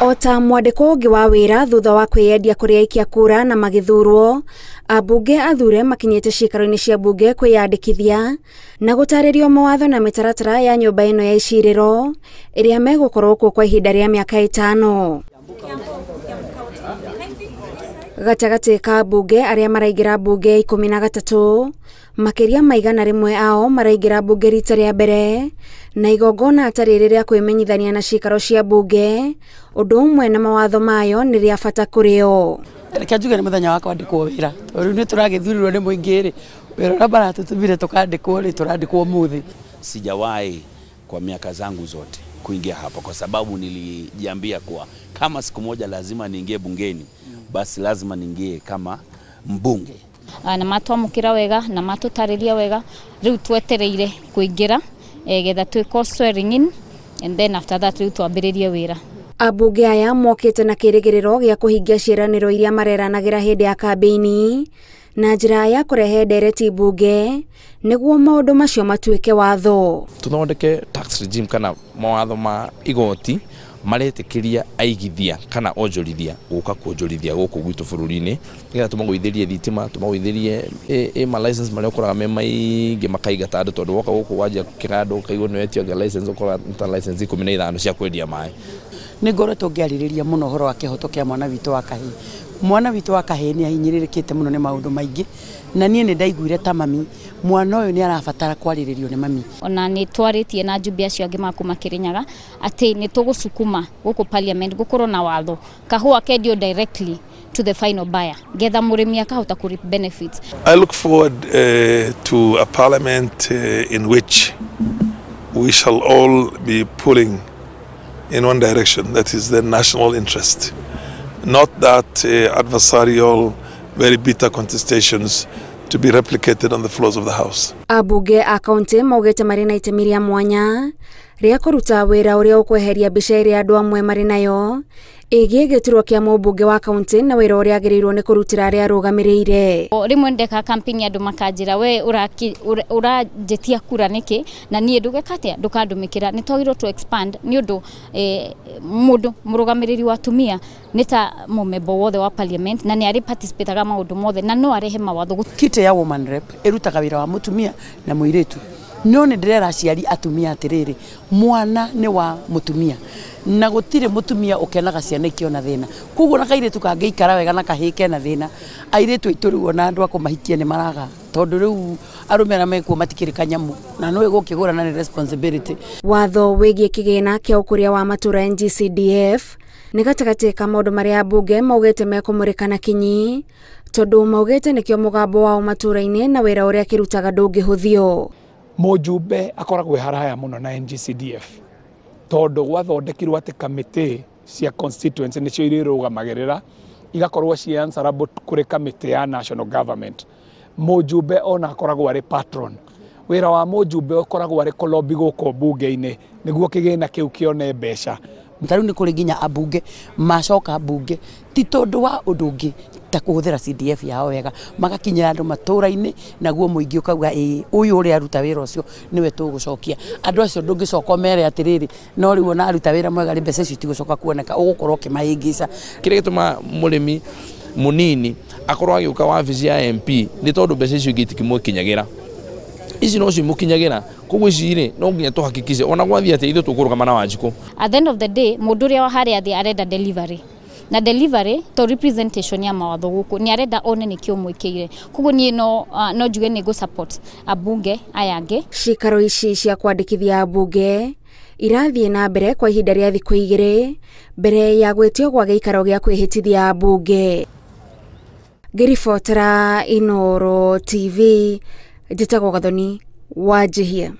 Ota mwandĩko ũngĩ wa wĩra thutha wa kwĩyendia kũrĩ aikia kura na magĩthurwo, ambunge athure makinyĩte ciikaro-inĩ cia mbunge kwĩyandĩkithia na gũtarĩrio mawatho na mĩtaratara ya nyũmba ĩno ya icirĩro ĩrĩa megũkorwo kuo kwa ihinda rĩa mĩaka 5. Gatagatĩ ka ambunge arĩa maraingĩra mbunge 13, makĩria maigana rĩmwe ao maraingĩra mbunge rita rĩa mbere na igongona atarĩ rĩrĩa kwĩmenyithania na ciikaro cia mbunge, ũndũ ũmwe na mawatho mayo nĩ rĩa bata kũrĩ o. Reke njuge nĩ mũthenya wa kwandĩkwo wĩra, rĩu nĩ tũragĩthurirwo nĩ mũingĩ-rĩ, wĩra ũrĩa maratũtũmire tũkandĩkwo-rĩ, tũrandĩkwo ũmũthĩ. Sijawahi kwa miaka zangu zote kuingia hapa kwa sababu nilijiambia kuwa kama siku moja lazima niingie bungeni, basi lazima niingie kama mbunge. Na matwamũkĩra wega na matũtarĩria wega, rĩu twetereire kũingĩra getha twĩko swearing in and then after that rĩu twambĩrĩrie wĩra. Ambunge aya mokĩte na kĩrĩgĩrĩro gĩa kũhingia ciĩranĩro iria mareranagĩra hĩndĩ ya kambĩini na njĩra ya kũrehe ndereti mbunge nĩguo maũndũ macio matuĩke watho. Tuthondeke tax regime kana mawatho ma igoti maretĩkĩria aigithia kana onjorithia gũka kuonjorithia gũkũ gwitũ bũrũri-inĩ nĩgetha tũmagũithĩrie thitima, tũmagũithĩrie ma license marĩa ũkoraga me maingĩ makaigata andũ, tondũ woka gũkũ wanjia kĩganda ũkaigwo nĩ wetio license ũkora ta license 15 cia kwendia maĩ. Nĩ ngoretwo ngĩarĩrĩria mũno ũhoro wa kĩhoto kĩa mwana witũ wa kahĩĩ. Mwana witũ wa kahĩĩ nĩ ahinyĩrĩrĩkĩte mũno nĩ maũndũ maingĩ, na niĩ nĩ ndaiguire ta mami mwana ũyũ nĩ arabatara kwarĩrĩrio nĩ mami. Ona nĩ twarĩtie na njumbe acio angĩ makuma Kĩrĩnyaga atĩ nĩ tũgũcukuma gũkũ parliament gũkorwo na watho kahũa kendio directly to the final buyer getha mũrĩmi akahota kũ reap benefits. I look forward to a parliament in which we shall all be pulling in one direction, that is the national interest, not that adversarial, very bitter contestations to be replicated on the floors of the House. Ambunge a kaunti maugĩte marĩ na itemi rĩa mwanya rĩa kũruta wĩra ũrĩa ũkweheria mbica ĩrĩa andũ amwe marĩ nayo ĩgiĩ gĩturwa kĩa mũmbunge wa kaunti na wĩra ũrĩa agĩrĩirwo nĩ kũrutĩra arĩa arũgamĩrĩire. Rĩmwe ndeka kampeni andũ makanjĩra we ũranjĩtia kura nĩkĩ na niĩ ndũgeka atĩa ndũkandũmĩkĩra. Nĩ twagĩrĩirwo to expand nĩ ũndũ mũndũ mũrũgamĩrĩri wa atumia nĩ ta mũmemba wothe wa parliament na nĩ arĩ participataga maũndũ mothe na no arehe mawatho. Kiti ya woman rep ĩrutaga wĩra wa mũtumia na mũirĩtu. No nĩ ndĩrera aciari atumia atĩrĩrĩ, mwana nĩ wa mũtumia na gũtirĩ mũtumia ũkenaga ciana ikĩona thĩna. Koguo na kairĩtu kangĩikara wega na kahĩĩ kena thĩna, airĩtu aitũ rĩu na andũ a kũmahikia nĩ maraga, tondũ rĩu arũme arĩa mekuo matikĩrĩ kanyamũ na no ĩgũkĩgũrana nĩ responsibility. Watho wĩgiĩ kĩgĩna kĩa ũkũria wa matũra NGCDF nĩ gatagatĩ ka maũndũ marĩa ambunge maugĩte mekũmũrĩka na kinyi, tondũ maugĩte nĩkĩo mũgambo wao matũra-inĩ na wĩra ũrĩa kĩrutaga ndũngĩhũthio. Mũjumbe akoragwo haraya mũno na NGCDF tondũ gwathondekirwo atĩ kamĩtĩ cia constituency nĩcio irĩrũgamagĩrĩra igakorwo ci answerable kũrĩ kamĩtĩ ya national government. Mũjumbe ona akoragwo arĩ patron. Wĩra wa mũjumbe ũkoragwo arĩ kũlobby gũkũ mbunge-inĩ nĩguo kĩgĩna kĩu kĩone mbeca. Tarĩu nĩ kũrĩ nginya ambunge macoka mbunge ti tondũ wa ũndũ ũngĩ ta kũhũthĩra CDF yao wega magakinyĩra andũ matũra-inĩ naguo mũingĩ ũkauga ũyũ ũrĩa aruta wĩra ũcio nĩwe tũgũcokia. Andũ acio ndũngĩcoka mere atĩrĩrĩ no rĩu ona aruta wĩra mwega mbeca icio itigũcoka kuoneka, ũgũkorwo ũkĩmahĩngĩca. Kĩrĩa gĩtũma mũrĩmi mũnini akorwo agĩũka wabici ya MP nĩ tondũ mbeca icio ingĩ itikĩmũkinyagĩra. Ici no cimũkinyagĩra, koguo ici-rĩ no nginya tũhakikice ona gwathiĩ atĩ ithuĩ tũkũrũgama na Wanjikũ. At the end of the day mũndũ ũrĩa harĩa thĩ arenda delivery na delivery to representation ya mawatho gũkũ nĩ arenda one nĩkĩo mwĩkĩire. Koguo niĩ no njuge nĩ ngũ support ambunge aya angĩ. Ciikaro ici cia kwandĩkithia ambunge irathiĩ na mbere kwa ihinda rĩa thikũ 2 mbere ya gwĩtio gwa gĩikaro gĩa kwĩhĩtithia ambunge. Ngĩribotera Inooro TV, njĩtagwo Gathoni Wanjihia.